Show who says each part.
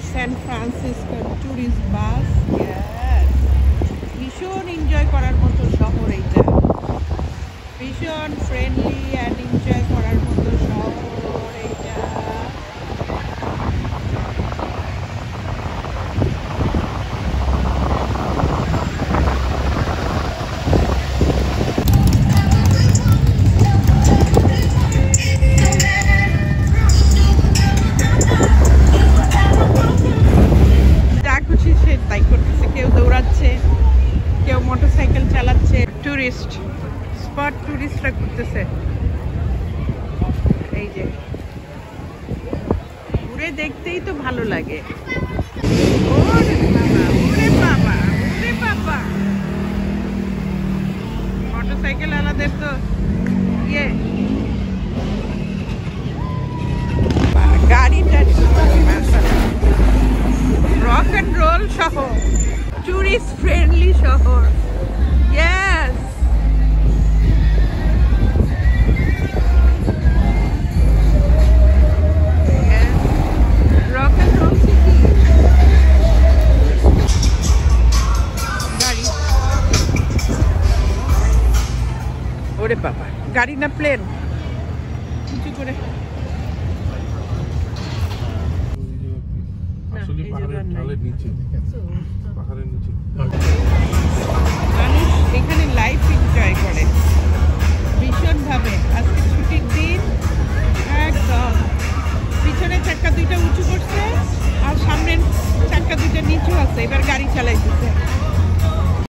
Speaker 1: San Francisco tourist bus. ভীষণ enjoy করার মতো শহর এইটা, ভীষণ ফ্রেন্ডলি অ্যান্ড এনজয় করার মতো শহর এইটা। যা খুশি সে তাই করতেছে, কেউ দৌড়াচ্ছে, কেউ মোটরসাইকেল চালাচ্ছে। টুরিস্ট স্পট টুরিস্টরা ঘুরতেছে। এই যে ঘুরে দেখতেই তো ভালো লাগে। ওরে বাবা, ওরে বাবা, ওরে বাবা, মোটরসাইকেল আলাদের তো ইয়ে গাড়িটা রক অ্যান্ড রোল শহর, টুরিস্ট ফ্রেন্ডলি শহর। Yes, rock and roll city. গাড়ি, ওরে বাবা, গাড়ি না প্লেন? কিছু করে মানুষ এখানে লাইফ এনজয়